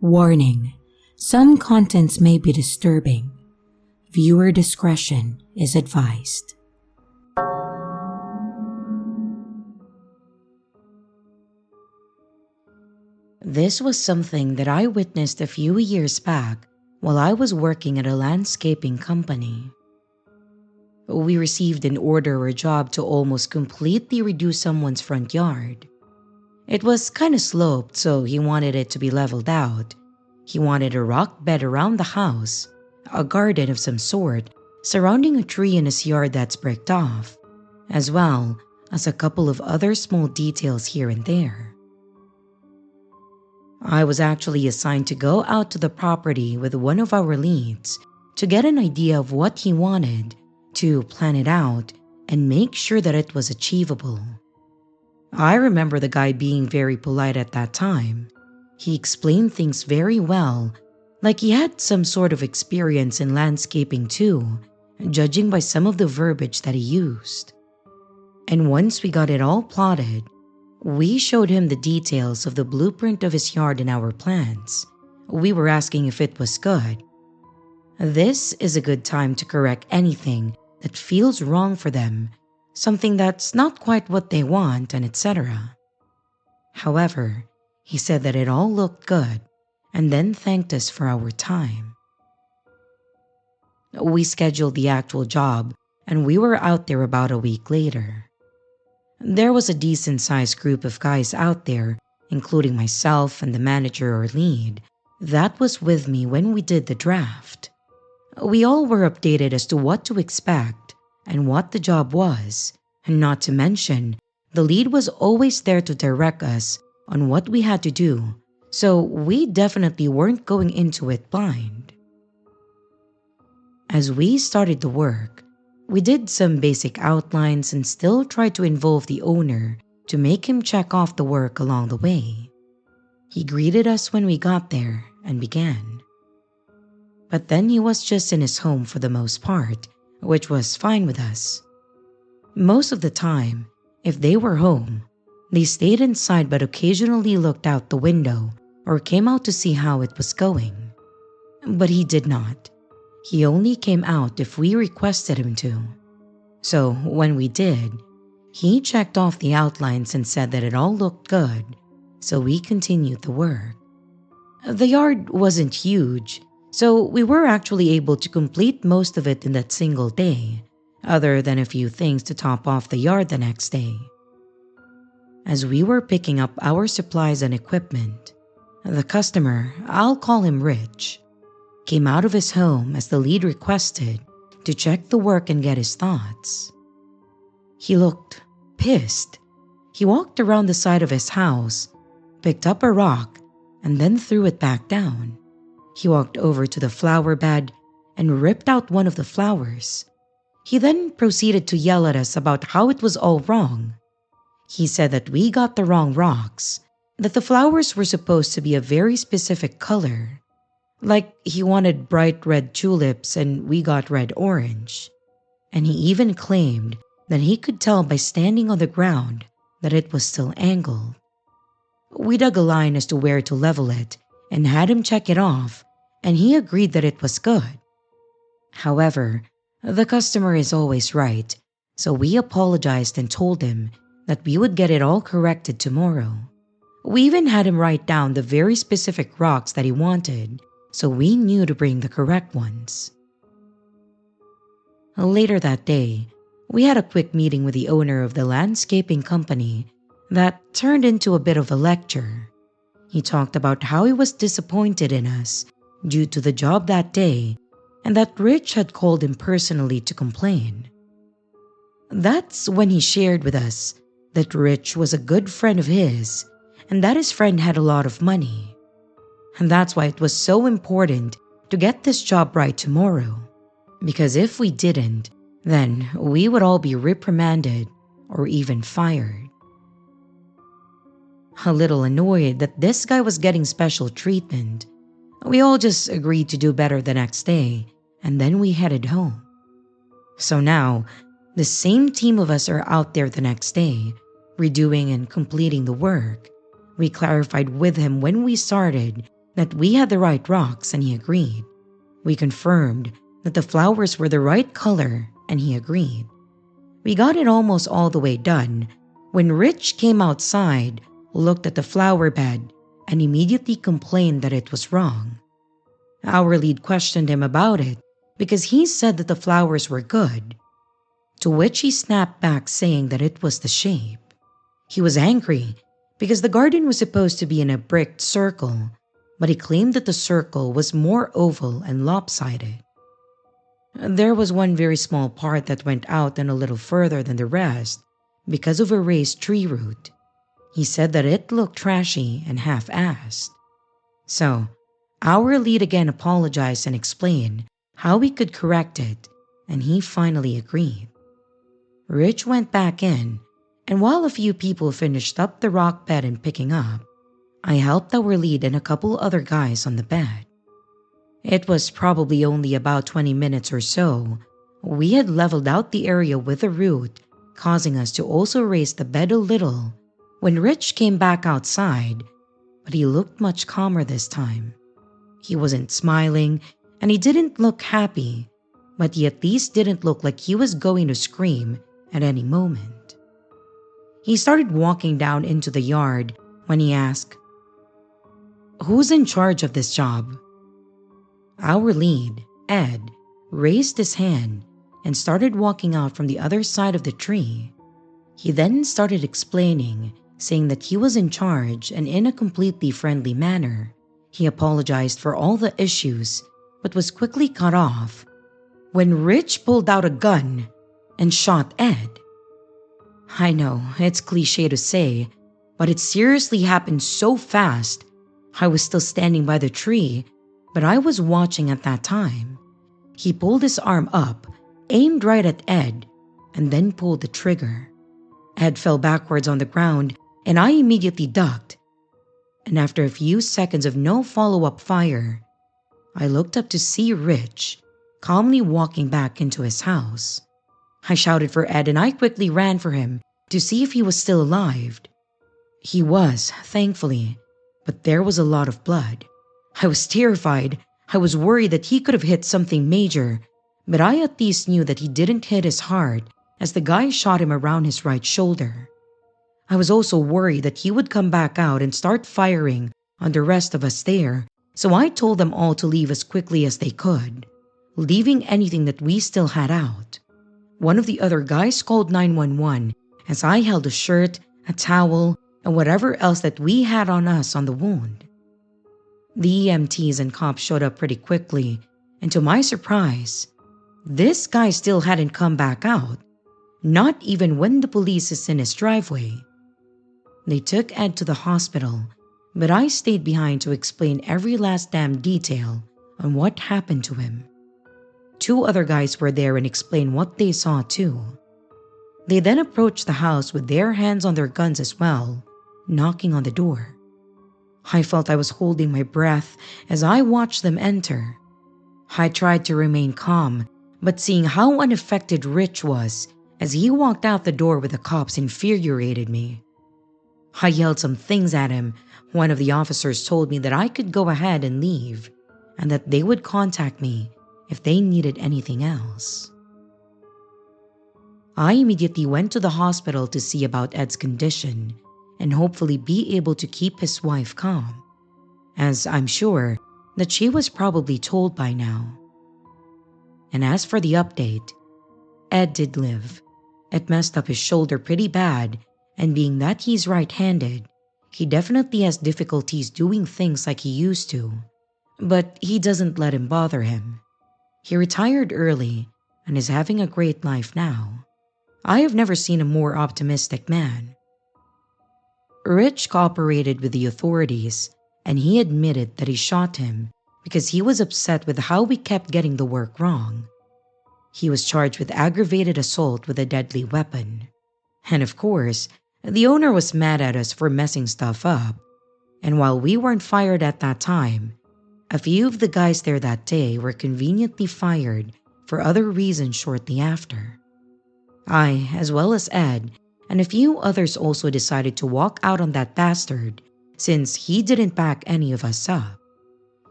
Warning: some contents may be disturbing. Viewer discretion is advised. This was something that I witnessed a few years back while I was working at a landscaping company. We received an order or job to almost completely redo someone's front yard. It was kinda sloped, so he wanted it to be leveled out. He wanted a rock bed around the house, a garden of some sort surrounding a tree in his yard that's bricked off, as well as a couple of other small details here and there. I was actually assigned to go out to the property with one of our leads to get an idea of what he wanted, to plan it out and make sure that it was achievable. I remember the guy being very polite at that time. He explained things very well, like he had some sort of experience in landscaping too, judging by some of the verbiage that he used. And once we got it all plotted, we showed him the details of the blueprint of his yard in our plans. We were asking if it was good. This is a good time to correct anything that feels wrong for them, something that's not quite what they want, and etc. However, he said that it all looked good and then thanked us for our time. We scheduled the actual job and we were out there about a week later. There was a decent-sized group of guys out there, including myself and the manager or lead, that was with me when we did the draft. We all were updated as to what to expect and what the job was, and not to mention, the lead was always there to direct us on what we had to do, so we definitely weren't going into it blind. As we started the work, we did some basic outlines and still tried to involve the owner to make him check off the work along the way. He greeted us when we got there and began. But then he was just in his home for the most part, which was fine with us. Most of the time, if they were home, they stayed inside but occasionally looked out the window or came out to see how it was going. But he did not. He only came out if we requested him to. So when we did, he checked off the outlines and said that it all looked good, so we continued the work. The yard wasn't huge, so we were actually able to complete most of it in that single day, other than a few things to top off the yard the next day. As we were picking up our supplies and equipment, the customer, I'll call him Rich, came out of his home as the lead requested to check the work and get his thoughts. He looked pissed. He walked around the side of his house, picked up a rock, and then threw it back down. He walked over to the flower bed and ripped out one of the flowers. He then proceeded to yell at us about how it was all wrong. He said that we got the wrong rocks, that the flowers were supposed to be a very specific color. Like he wanted bright red tulips and we got red-orange. And he even claimed that he could tell by standing on the ground that it was still angled. We dug a line as to where to level it and had him check it off, and he agreed that it was good. However, the customer is always right, so we apologized and told him that we would get it all corrected tomorrow. We even had him write down the very specific rocks that he wanted, so we knew to bring the correct ones. Later that day, we had a quick meeting with the owner of the landscaping company that turned into a bit of a lecture. He talked about how he was disappointed in us due to the job that day and that Rich had called him personally to complain. That's when he shared with us that Rich was a good friend of his and that his friend had a lot of money. And that's why it was so important to get this job right tomorrow. Because if we didn't, then we would all be reprimanded or even fired. A little annoyed that this guy was getting special treatment, we all just agreed to do better the next day, and then we headed home. So now, the same team of us are out there the next day, redoing and completing the work. We clarified with him when we started that we had the right rocks, and he agreed. We confirmed that the flowers were the right color, and he agreed. We got it almost all the way done when Rich came outside, looked at the flower bed, and immediately complained that it was wrong. Our lead questioned him about it because he said that the flowers were good, to which he snapped back saying that it was the shape. He was angry because the garden was supposed to be in a bricked circle, but he claimed that the circle was more oval and lopsided. There was one very small part that went out and a little further than the rest because of a raised tree root. He said that it looked trashy and half-assed. So, our lead again apologized and explained how we could correct it, and he finally agreed. Rich went back in, and while a few people finished up the rock bed and picking up, I helped our lead and a couple other guys on the bed. It was probably only about 20 minutes or so. We had leveled out the area with a root, causing us to also raise the bed a little when Rich came back outside, but he looked much calmer this time. He wasn't smiling and he didn't look happy, but he at least didn't look like he was going to scream at any moment. He started walking down into the yard when he asked, "Who's in charge of this job?" Our lead, Ed, raised his hand and started walking out from the other side of the tree. He then started explaining, saying that he was in charge, and in a completely friendly manner. He apologized for all the issues, but was quickly cut off when Rich pulled out a gun and shot Ed. I know, it's cliche to say, but it seriously happened so fast. I was still standing by the tree, but I was watching at that time. He pulled his arm up, aimed right at Ed, and then pulled the trigger. Ed fell backwards on the ground, and I immediately ducked. And after a few seconds of no follow-up fire, I looked up to see Rich calmly walking back into his house. I shouted for Ed and I quickly ran for him to see if he was still alive. He was, thankfully, but there was a lot of blood. I was terrified. I was worried that he could have hit something major, but I at least knew that he didn't hit his heart as the guy shot him around his right shoulder. I was also worried that he would come back out and start firing on the rest of us there, so I told them all to leave as quickly as they could, leaving anything that we still had out. One of the other guys called 911 as I held a shirt, a towel, and whatever else that we had on us on the wound. The EMTs and cops showed up pretty quickly, and to my surprise, this guy still hadn't come back out, not even when the police is in his driveway. They took Ed to the hospital, but I stayed behind to explain every last damn detail on what happened to him. 2 other guys were there and explained what they saw too. They then approached the house with their hands on their guns as well, knocking on the door. I felt I was holding my breath as I watched them enter. I tried to remain calm, but seeing how unaffected Rich was as he walked out the door with the cops infuriated me. I yelled some things at him. One of the officers told me that I could go ahead and leave, and that they would contact me if they needed anything else. I immediately went to the hospital to see about Ed's condition and hopefully be able to keep his wife calm, as I'm sure that she was probably told by now. And as for the update, Ed did live. It messed up his shoulder pretty bad, and being that he's right-handed, he definitely has difficulties doing things like he used to, but he doesn't let him bother him. He retired early and is having a great life now. I have never seen a more optimistic man. Rich cooperated with the authorities, and he admitted that he shot him because he was upset with how we kept getting the work wrong. He was charged with aggravated assault with a deadly weapon. And of course, the owner was mad at us for messing stuff up. And while we weren't fired at that time, a few of the guys there that day were conveniently fired for other reasons shortly after. I, as well as Ed, and a few others also decided to walk out on that bastard since he didn't back any of us up.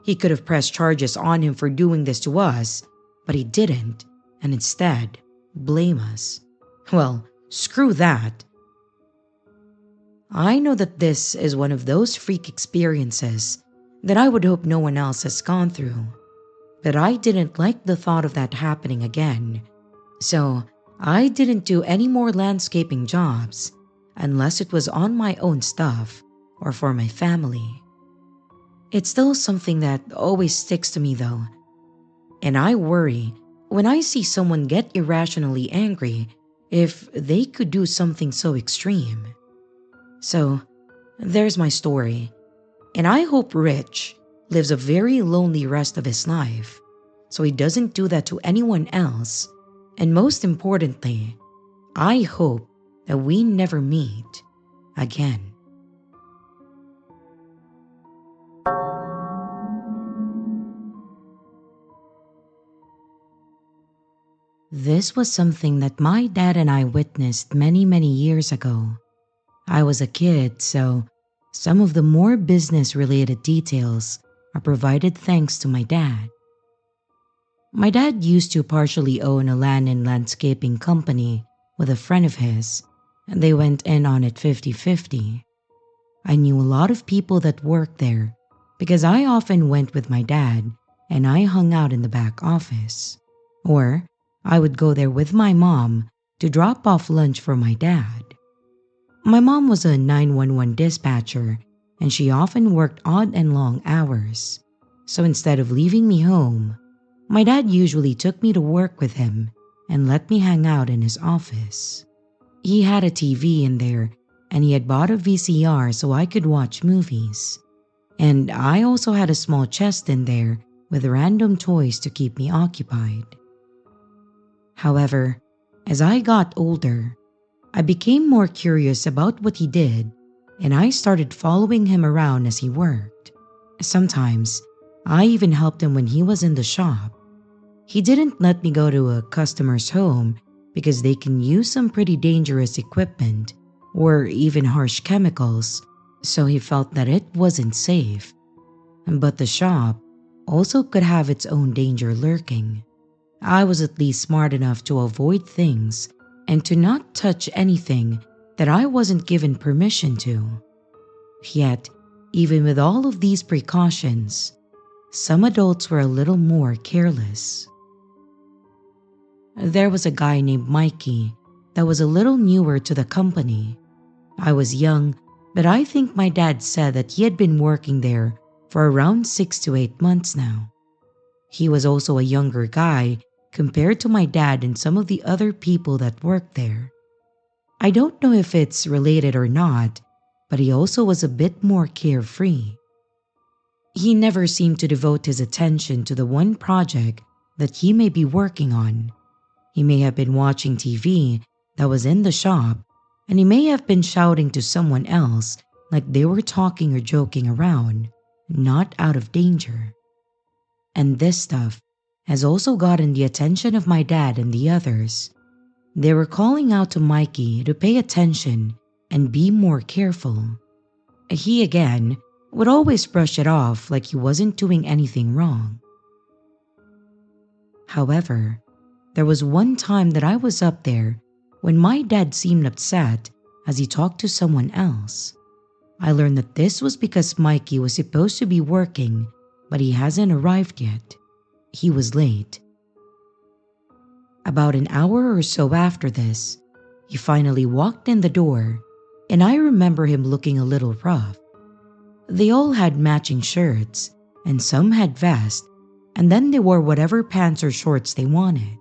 He could have pressed charges on him for doing this to us, but he didn't, and instead blame us. Well, screw that. I know that this is one of those freak experiences that I would hope no one else has gone through, but I didn't like the thought of that happening again, so I didn't do any more landscaping jobs unless it was on my own stuff or for my family. It's still something that always sticks to me though, and I worry when I see someone get irrationally angry if they could do something so extreme. So, there's my story, and I hope Rich lives a very lonely rest of his life so he doesn't do that to anyone else, and most importantly, I hope that we never meet again. This was something that my dad and I witnessed many years ago. I was a kid, so some of the more business-related details are provided thanks to my dad. My dad used to partially own a land and landscaping company with a friend of his, and they went in on it 50-50. I knew a lot of people that worked there because I often went with my dad and I hung out in the back office. Or I would go there with my mom to drop off lunch for my dad. My mom was a 911 dispatcher and she often worked odd and long hours. So instead of leaving me home, my dad usually took me to work with him and let me hang out in his office. He had a TV in there and he had bought a VCR so I could watch movies. And I also had a small chest in there with random toys to keep me occupied. However, as I got older, I became more curious about what he did and I started following him around as he worked. Sometimes, I even helped him when he was in the shop. He didn't let me go to a customer's home because they can use some pretty dangerous equipment or even harsh chemicals, so he felt that it wasn't safe. But the shop also could have its own danger lurking. I was at least smart enough to avoid things and to not touch anything that I wasn't given permission to. Yet, even with all of these precautions, some adults were a little more careless. There was a guy named Mikey that was a little newer to the company. I was young, but I think my dad said that he had been working there for around 6 to 8 months now. He was also a younger guy compared to my dad and some of the other people that worked there. I don't know if it's related or not, but he also was a bit more carefree. He never seemed to devote his attention to the one project that he may be working on. He may have been watching TV that was in the shop, and he may have been shouting to someone else like they were talking or joking around, not out of danger. And this stuff has also gotten the attention of my dad and the others. They were calling out to Mikey to pay attention and be more careful. He again would always brush it off like he wasn't doing anything wrong. However, there was one time that I was up there when my dad seemed upset as he talked to someone else. I learned that this was because Mikey was supposed to be working, but he hasn't arrived yet. He was late. About an hour or so after this, he finally walked in the door, and I remember him looking a little rough. They all had matching shirts, and some had vests, and then they wore whatever pants or shorts they wanted.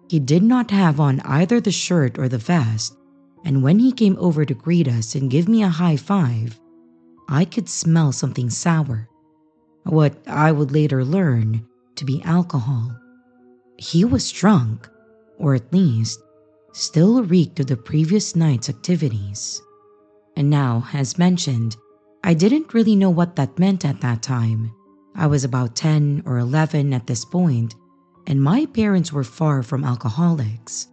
He did not have on either the shirt or the vest, and when he came over to greet us and give me a high five, I could smell something sour, what I would later learn to be alcohol. He was drunk, or at least still reeked of the previous night's activities. And now, as mentioned, I didn't really know what that meant at that time. I was about 10 or 11 at this point, and my parents were far from alcoholics.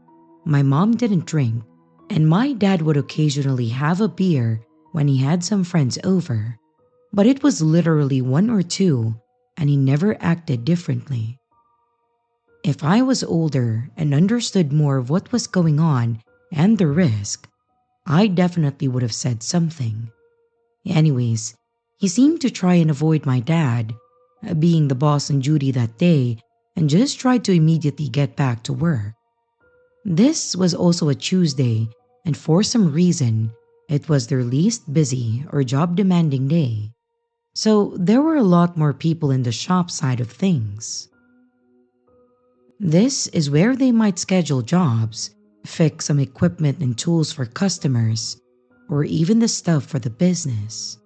My mom didn't drink, and my dad would occasionally have a beer when he had some friends over, but it was literally one or two and he never acted differently. If I was older and understood more of what was going on and the risk, I definitely would have said something. Anyways, he seemed to try and avoid my dad, being the boss on duty that day, and just tried to immediately get back to work. This was also a Tuesday, and for some reason, it was their least busy or job demanding day. So there were a lot more people in the shop side of things. This is where they might schedule jobs, fix some equipment and tools for customers, or even the stuff for the business.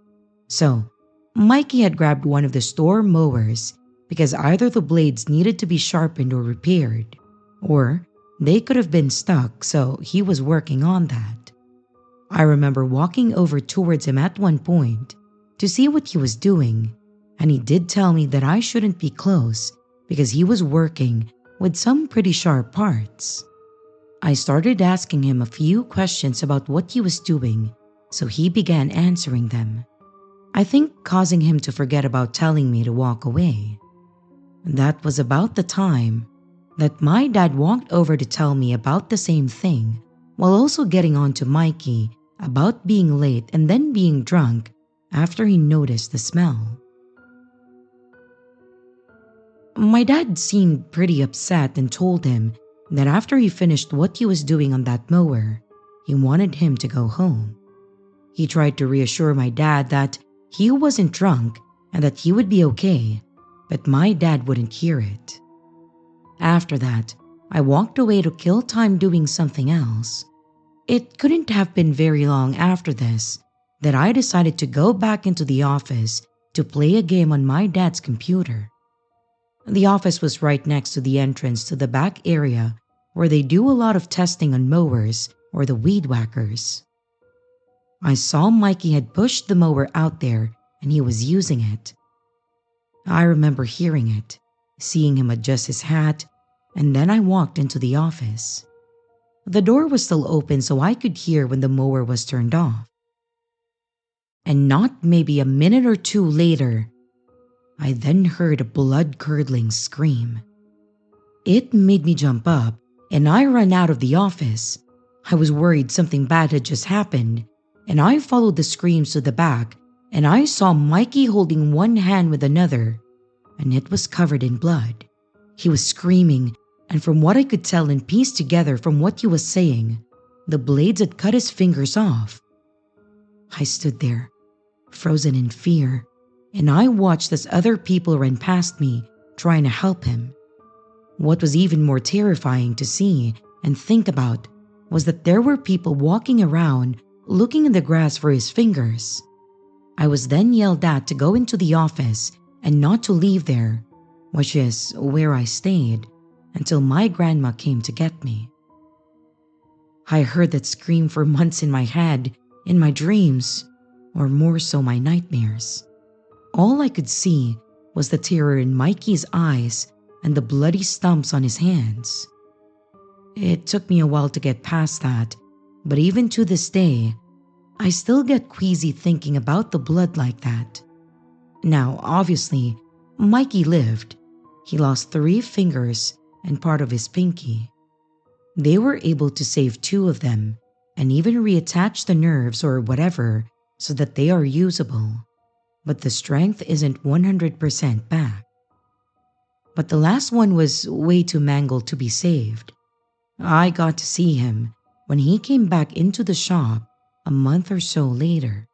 So, Mikey had grabbed one of the store mowers because either the blades needed to be sharpened or repaired, or they could have been stuck, so he was working on that. I remember walking over towards him at one point to see what he was doing, and he did tell me that I shouldn't be close because he was working with some pretty sharp parts. I started asking him a few questions about what he was doing, so he began answering them, I think causing him to forget about telling me to walk away. That was about the time that my dad walked over to tell me about the same thing, while also getting on to Mikey about being late and then being drunk after he noticed the smell. My dad seemed pretty upset and told him that after he finished what he was doing on that mower, he wanted him to go home. He tried to reassure my dad that he wasn't drunk and that he would be okay, but my dad wouldn't hear it. After that, I walked away to kill time doing something else. It couldn't have been very long after this that I decided to go back into the office to play a game on my dad's computer. The office was right next to the entrance to the back area where they do a lot of testing on mowers or the weed whackers. I saw Mikey had pushed the mower out there and he was using it. I remember hearing it, seeing him adjust his hat, and then I walked into the office. The door was still open so I could hear when the mower was turned off. And not maybe a minute or two later, I then heard a blood-curdling scream. It made me jump up and I ran out of the office. I was worried something bad had just happened, and I followed the screams to the back and I saw Mikey holding one hand with another, and it was covered in blood. He was screaming, and from what I could tell and piece together from what he was saying, the blades had cut his fingers off. I stood there, frozen in fear, and I watched as other people ran past me trying to help him. What was even more terrifying to see and think about was that there were people walking around looking in the grass for his fingers. I was then yelled at to go into the office and not to leave there, which is where I stayed until my grandma came to get me. I heard that scream for months in my head, in my dreams, or more so my nightmares. All I could see was the terror in Mikey's eyes and the bloody stumps on his hands. It took me a while to get past that, but even to this day, I still get queasy thinking about the blood like that. Now, obviously, Mikey lived. He lost 3 fingers and part of his pinky. They were able to save 2 of them and even reattach the nerves or whatever so that they are usable. But the strength isn't 100% back. But the last one was way too mangled to be saved. I got to see him when he came back into the shop a month or so later.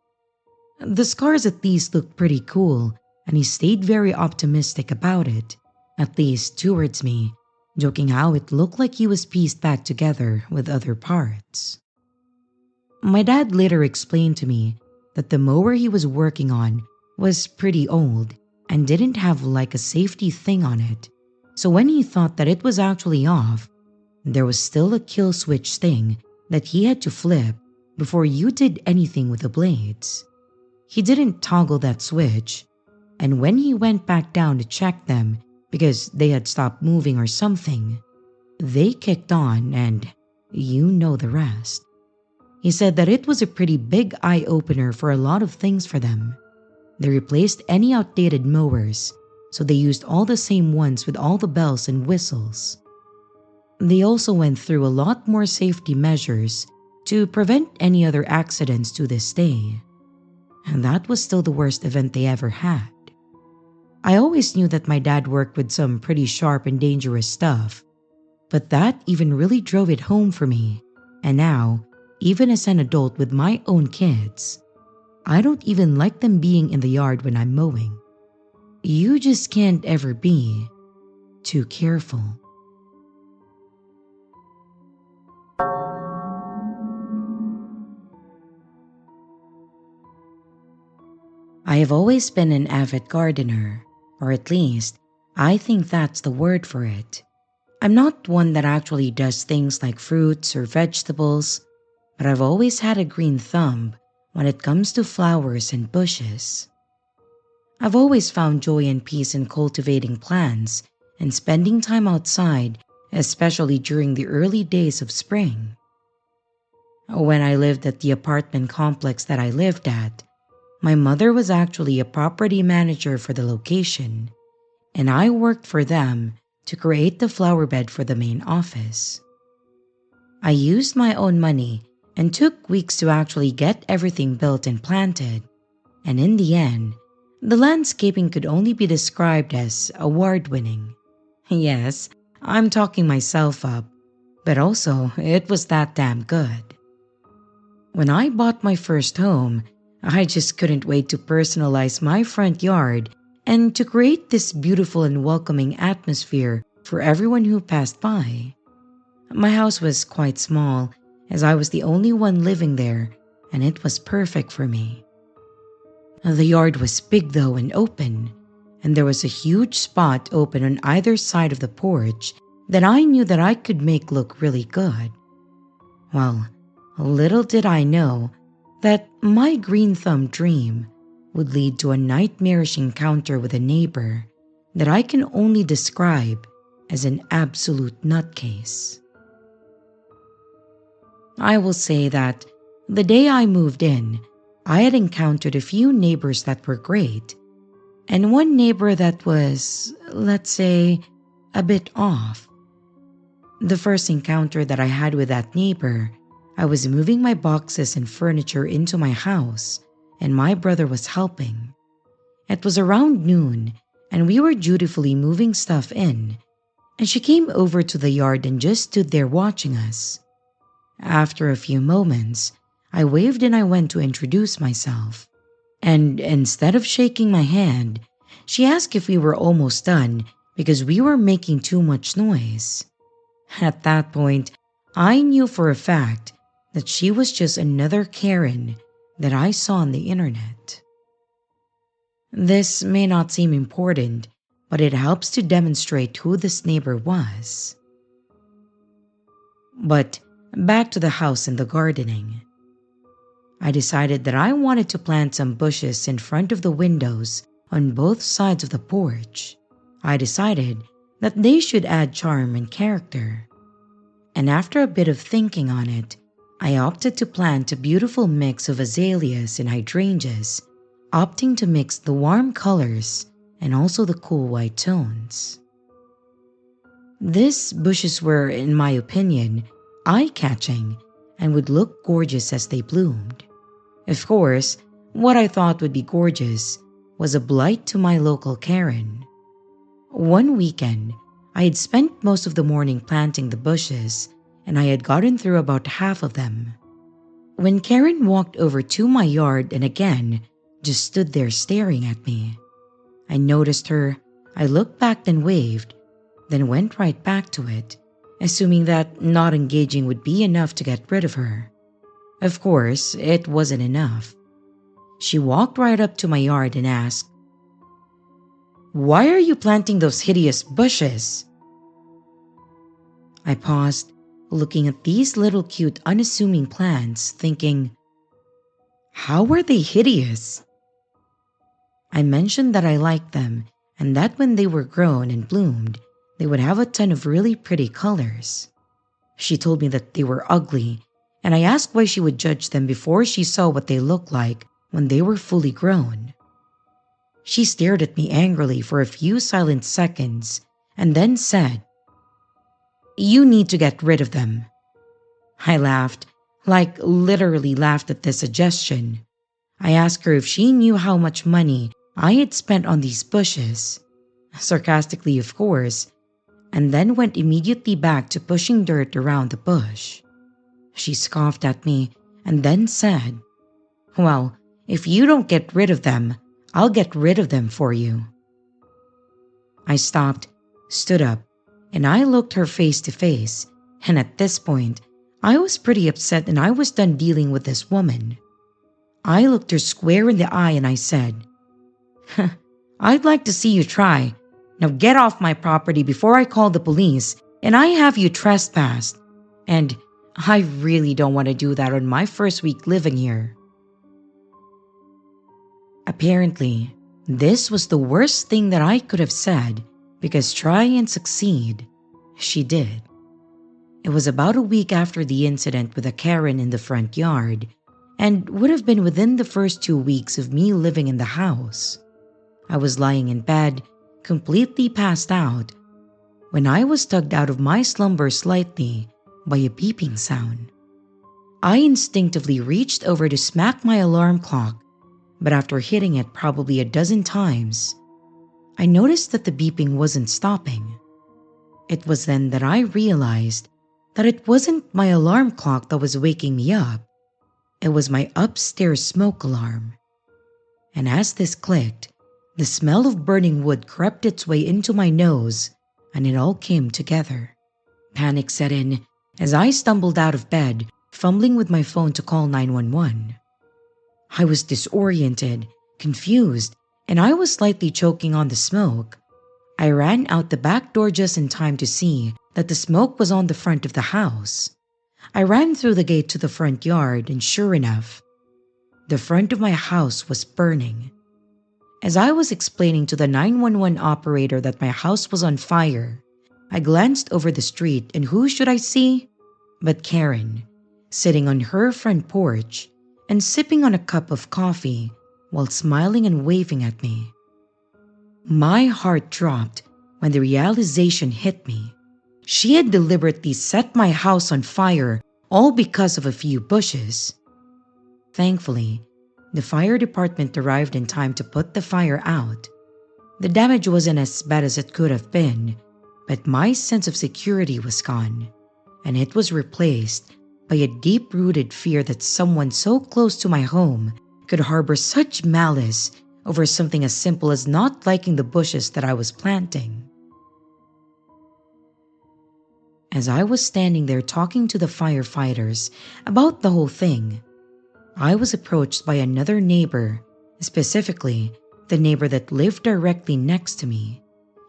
The scars at least looked pretty cool, and he stayed very optimistic about it, at least towards me, joking how it looked like he was pieced back together with other parts. My dad later explained to me that the mower he was working on was pretty old and didn't have like a safety thing on it, so when he thought that it was actually off, there was still a kill switch thing that he had to flip before you did anything with the blades. He didn't toggle that switch, and when he went back down to check them because they had stopped moving or something, they kicked on and you know the rest. He said that it was a pretty big eye-opener for a lot of things for them. They replaced any outdated mowers, so they used all the same ones with all the bells and whistles. They also went through a lot more safety measures to prevent any other accidents to this day. And that was still the worst event they ever had. I always knew that my dad worked with some pretty sharp and dangerous stuff, but that even really drove it home for me. And now, even as an adult with my own kids, I don't even like them being in the yard when I'm mowing. You just can't ever be too careful. I have always been an avid gardener, or at least, I think that's the word for it. I'm not one that actually does things like fruits or vegetables, but I've always had a green thumb when it comes to flowers and bushes. I've always found joy and peace in cultivating plants and spending time outside, especially during the early days of spring. When I lived at the apartment complex that I lived at, my mother was actually a property manager for the location, and I worked for them to create the flower bed for the main office. I used my own money and took weeks to actually get everything built and planted, and in the end, the landscaping could only be described as award-winning. Yes, I'm talking myself up, but also it was that damn good. When I bought my first home, I just couldn't wait to personalize my front yard and to create this beautiful and welcoming atmosphere for everyone who passed by. My house was quite small, as I was the only one living there, and it was perfect for me. The yard was big though and open, and there was a huge spot open on either side of the porch that I knew that I could make look really good. Well, little did I know that my green thumb dream would lead to a nightmarish encounter with a neighbor that I can only describe as an absolute nutcase. I will say that the day I moved in, I had encountered a few neighbors that were great, and one neighbor that was, let's say, a bit off. The first encounter that I had with that neighbor, I was moving my boxes and furniture into my house, and my brother was helping. It was around noon, and we were dutifully moving stuff in, and she came over to the yard and just stood there watching us. After a few moments, I waved and I went to introduce myself, and instead of shaking my hand, she asked if we were almost done because we were making too much noise. At that point, I knew for a fact that she was just another Karen that I saw on the internet. This may not seem important, but it helps to demonstrate who this neighbor was. But back to the house and the gardening. I decided that I wanted to plant some bushes in front of the windows on both sides of the porch. I decided that they should add charm and character. And after a bit of thinking on it, I opted to plant a beautiful mix of azaleas and hydrangeas, opting to mix the warm colors and also the cool white tones. These bushes were, in my opinion, eye-catching and would look gorgeous as they bloomed. Of course, what I thought would be gorgeous was a blight to my local Karen. One weekend, I had spent most of the morning planting the bushes, and I had gotten through about half of them. When Karen walked over to my yard and again just stood there staring at me. I noticed her, I looked back and waved, then went right back to it, assuming that not engaging would be enough to get rid of her. Of course, it wasn't enough. She walked right up to my yard and asked, "Why are you planting those hideous bushes?" I paused, looking at these little cute unassuming plants, thinking, how are they hideous? I mentioned that I liked them and that when they were grown and bloomed, they would have a ton of really pretty colors. She told me that they were ugly, and I asked why she would judge them before she saw what they looked like when they were fully grown. She stared at me angrily for a few silent seconds and then said, "You need to get rid of them." I laughed, like literally laughed at this suggestion. I asked her if she knew how much money I had spent on these bushes, sarcastically of course, and then went immediately back to pushing dirt around the bush. She scoffed at me and then said, "Well, if you don't get rid of them, I'll get rid of them for you." I stopped, stood up, and I looked her face to face, and at this point, I was pretty upset and I was done dealing with this woman. I looked her square in the eye and I said, "I'd like to see you try. Now get off my property before I call the police and I have you trespassed. And I really don't want to do that on my first week living here." Apparently, this was the worst thing that I could have said because try and succeed, she did. It was about a week after the incident with a Karen in the front yard and would have been within the first 2 weeks of me living in the house. I was lying in bed, completely passed out, when I was tugged out of my slumber slightly by a beeping sound. I instinctively reached over to smack my alarm clock, but after hitting it probably a dozen times, I noticed that the beeping wasn't stopping. It was then that I realized that it wasn't my alarm clock that was waking me up. It was my upstairs smoke alarm. And as this clicked, the smell of burning wood crept its way into my nose, and it all came together. Panic set in as I stumbled out of bed, fumbling with my phone to call 911. I was disoriented, confused, and I was slightly choking on the smoke. I ran out the back door just in time to see that the smoke was on the front of the house. I ran through the gate to the front yard, and sure enough, the front of my house was burning. As I was explaining to the 911 operator that my house was on fire, I glanced over the street and who should I see but Karen, sitting on her front porch and sipping on a cup of coffee while smiling and waving at me. My heart dropped when the realization hit me. She had deliberately set my house on fire all because of a few bushes. Thankfully, the fire department arrived in time to put the fire out. The damage wasn't as bad as it could have been, but my sense of security was gone, and it was replaced by a deep-rooted fear that someone so close to my home could harbor such malice over something as simple as not liking the bushes that I was planting. As I was standing there talking to the firefighters about the whole thing, I was approached by another neighbor, specifically the neighbor that lived directly next to me.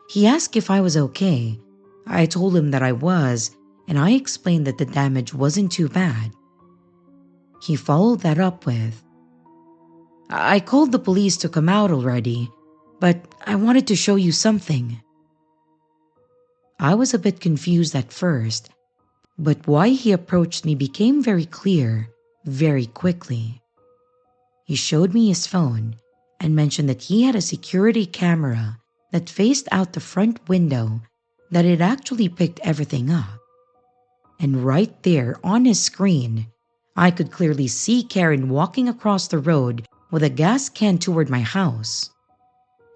He asked if I was okay. I told him that I was, and I explained that the damage wasn't too bad. He followed that up with, "I called the police to come out already, but I wanted to show you something." I was a bit confused at first, but why he approached me became very clear very quickly. He showed me his phone and mentioned that he had a security camera that faced out the front window that had actually picked everything up. And right there on his screen, I could clearly see Karen walking across the road with a gas can toward my house.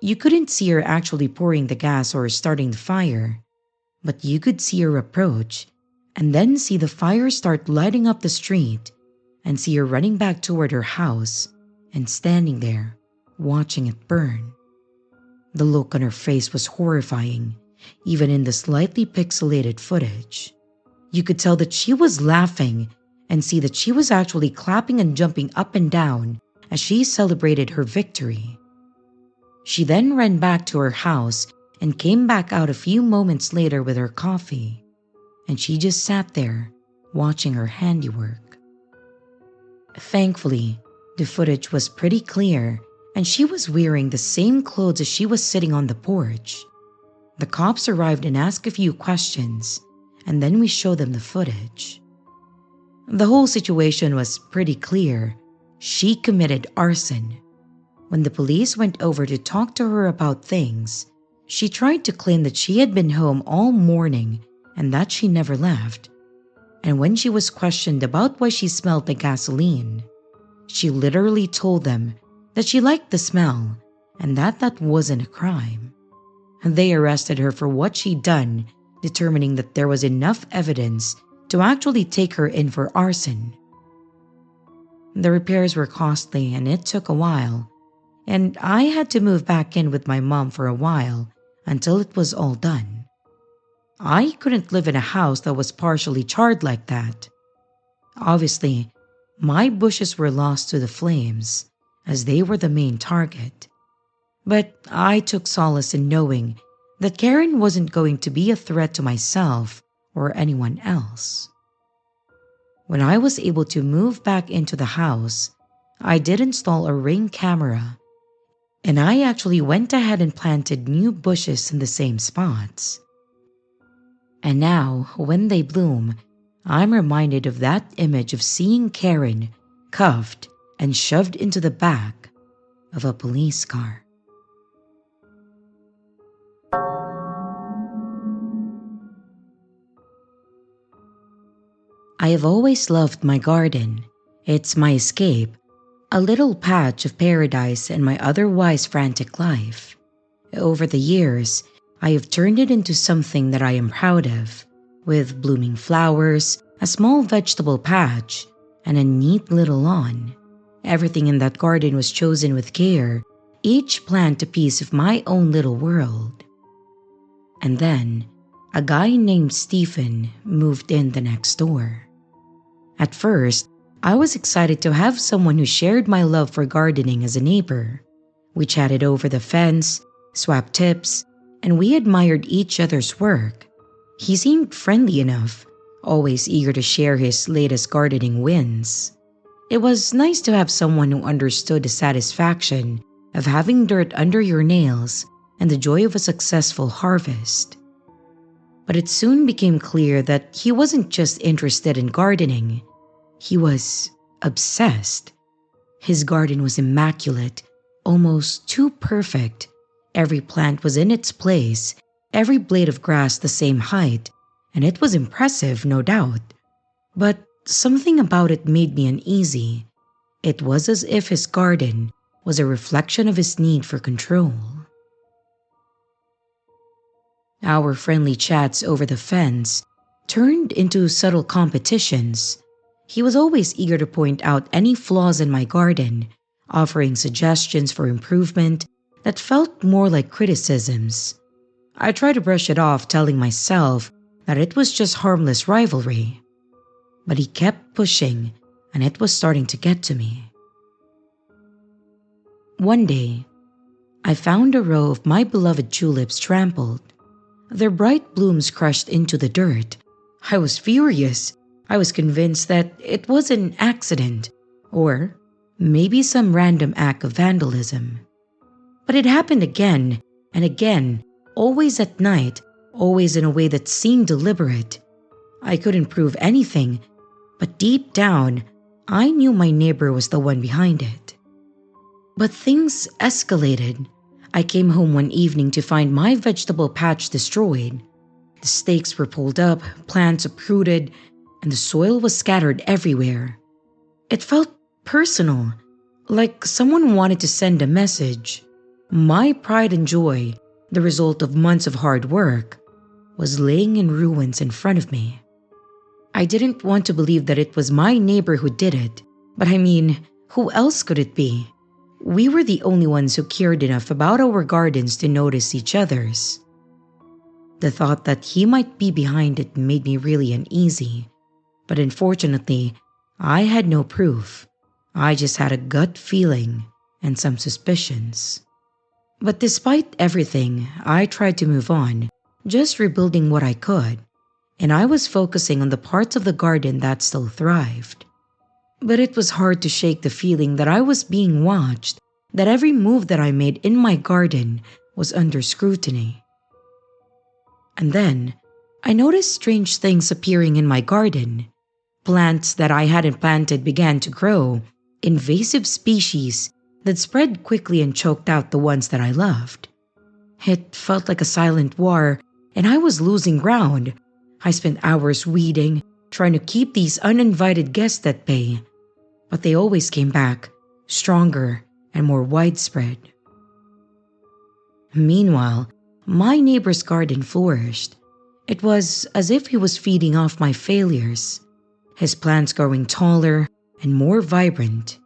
You couldn't see her actually pouring the gas or starting the fire, but you could see her approach and then see the fire start lighting up the street and see her running back toward her house and standing there, watching it burn. The look on her face was horrifying, even in the slightly pixelated footage. You could tell that she was laughing and see that she was actually clapping and jumping up and down as she celebrated her victory. She then ran back to her house and came back out a few moments later with her coffee, and she just sat there watching her handiwork. Thankfully, the footage was pretty clear and she was wearing the same clothes as she was sitting on the porch. The cops arrived and asked a few questions, and then we showed them the footage. The whole situation was pretty clear. She committed arson. When the police went over to talk to her about things, she tried to claim that she had been home all morning and that she never left. And when she was questioned about why she smelled like gasoline, she literally told them that she liked the smell and that wasn't a crime. And they arrested her for what she'd done, determining that there was enough evidence to actually take her in for arson. The repairs were costly and it took a while, and I had to move back in with my mom for a while until it was all done. I couldn't live in a house that was partially charred like that. Obviously, my bushes were lost to the flames, as they were the main target. But I took solace in knowing that Karen wasn't going to be a threat to myself or anyone else. When I was able to move back into the house, I did install a Ring camera, and I actually went ahead and planted new bushes in the same spots. And now, when they bloom, I'm reminded of that image of seeing Karen cuffed and shoved into the back of a police car. I have always loved my garden. It's my escape, a little patch of paradise in my otherwise frantic life. Over the years, I have turned it into something that I am proud of, with blooming flowers, a small vegetable patch, and a neat little lawn. Everything in that garden was chosen with care, each plant a piece of my own little world. And then, a guy named Stephen moved in the next door. At first, I was excited to have someone who shared my love for gardening as a neighbor. We chatted over the fence, swapped tips, and we admired each other's work. He seemed friendly enough, always eager to share his latest gardening wins. It was nice to have someone who understood the satisfaction of having dirt under your nails and the joy of a successful harvest. But it soon became clear that he wasn't just interested in gardening. He was obsessed. His garden was immaculate, almost too perfect. Every plant was in its place, every blade of grass the same height, and it was impressive, no doubt. But something about it made me uneasy. It was as if his garden was a reflection of his need for control. Our friendly chats over the fence turned into subtle competitions. He was always eager to point out any flaws in my garden, offering suggestions for improvement that felt more like criticisms. I tried to brush it off, telling myself that it was just harmless rivalry. But he kept pushing, and it was starting to get to me. One day, I found a row of my beloved tulips trampled, their bright blooms crushed into the dirt. I was furious. I was convinced that it was an accident, or maybe some random act of vandalism. But it happened again and again, always at night, always in a way that seemed deliberate. I couldn't prove anything, but deep down, I knew my neighbor was the one behind it. But things escalated. I came home one evening to find my vegetable patch destroyed. The stakes were pulled up, plants uprooted, and the soil was scattered everywhere. It felt personal, like someone wanted to send a message. My pride and joy, the result of months of hard work, was laying in ruins in front of me. I didn't want to believe that it was my neighbor who did it, but I mean, who else could it be? We were the only ones who cared enough about our gardens to notice each other's. The thought that he might be behind it made me really uneasy, but unfortunately, I had no proof. I just had a gut feeling and some suspicions. But despite everything, I tried to move on, just rebuilding what I could, and I was focusing on the parts of the garden that still thrived. But it was hard to shake the feeling that I was being watched, that every move that I made in my garden was under scrutiny. And then, I noticed strange things appearing in my garden. Plants that I hadn't planted began to grow, invasive species, that spread quickly and choked out the ones that I loved. It felt like a silent war, and I was losing ground. I spent hours weeding, trying to keep these uninvited guests at bay, but they always came back, stronger and more widespread. Meanwhile, my neighbor's garden flourished. It was as if he was feeding off my failures, his plants growing taller and more vibrant.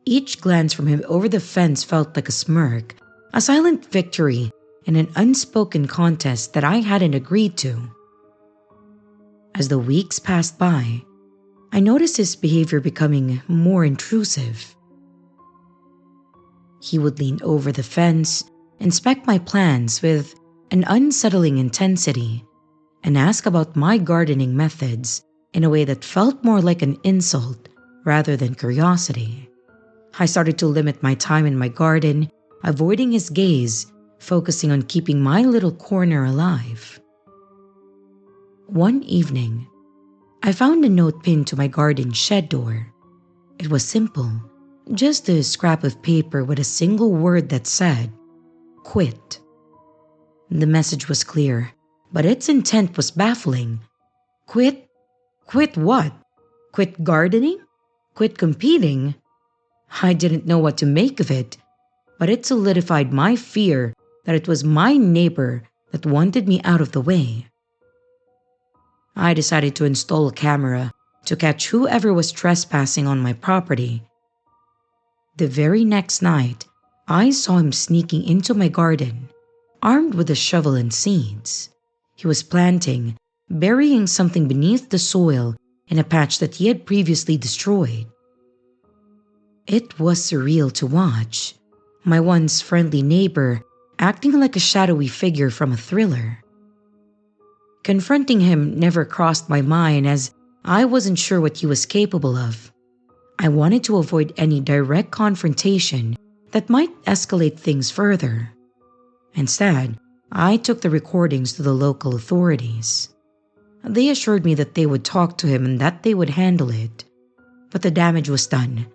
Each glance from him over the fence felt like a smirk, a silent victory in an unspoken contest that I hadn't agreed to. As the weeks passed by, I noticed his behavior becoming more intrusive. He would lean over the fence, inspect my plants with an unsettling intensity, and ask about my gardening methods in a way that felt more like an insult rather than curiosity. I started to limit my time in my garden, avoiding his gaze, focusing on keeping my little corner alive. One evening, I found a note pinned to my garden shed door. It was simple, just a scrap of paper with a single word that said, "Quit." The message was clear, but its intent was baffling. Quit? Quit what? Quit gardening? Quit competing? I didn't know what to make of it, but it solidified my fear that it was my neighbor that wanted me out of the way. I decided to install a camera to catch whoever was trespassing on my property. The very next night, I saw him sneaking into my garden, armed with a shovel and seeds. He was planting, burying something beneath the soil in a patch that he had previously destroyed. It was surreal to watch, my once friendly neighbor acting like a shadowy figure from a thriller. Confronting him never crossed my mind as I wasn't sure what he was capable of. I wanted to avoid any direct confrontation that might escalate things further. Instead, I took the recordings to the local authorities. They assured me that they would talk to him and that they would handle it. But the damage was done.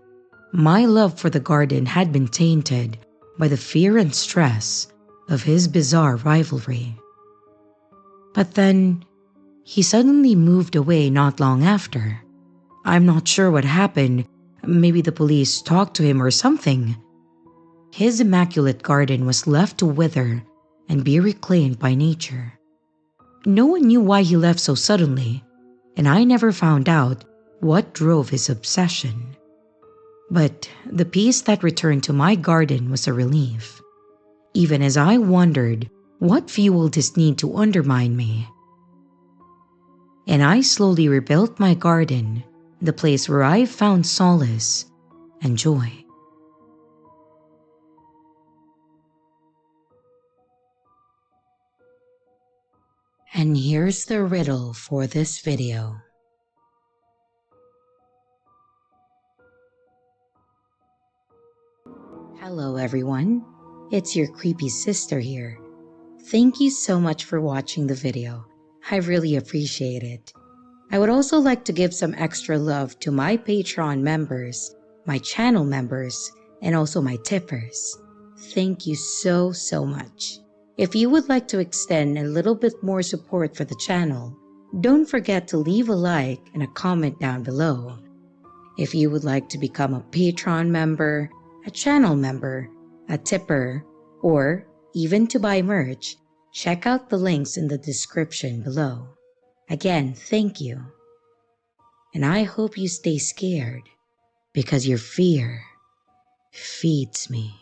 My love for the garden had been tainted by the fear and stress of his bizarre rivalry. But then, he suddenly moved away not long after. I'm not sure what happened. Maybe the police talked to him or something. His immaculate garden was left to wither and be reclaimed by nature. No one knew why he left so suddenly, and I never found out what drove his obsession. But the peace that returned to my garden was a relief, even as I wondered what fueled his need to undermine me. And I slowly rebuilt my garden, the place where I found solace and joy. And here's the riddle for this video. Hello everyone, it's your creepy sister here. Thank you so much for watching the video. I really appreciate it. I would also like to give some extra love to my Patreon members, my channel members, and also my tippers. Thank you so much. If you would like to extend a little bit more support for the channel, don't forget to leave a like and a comment down below. If you would like to become a Patreon member, a channel member, a tipper, or even to buy merch, check out the links in the description below. Again, thank you. And I hope you stay scared, because your fear feeds me.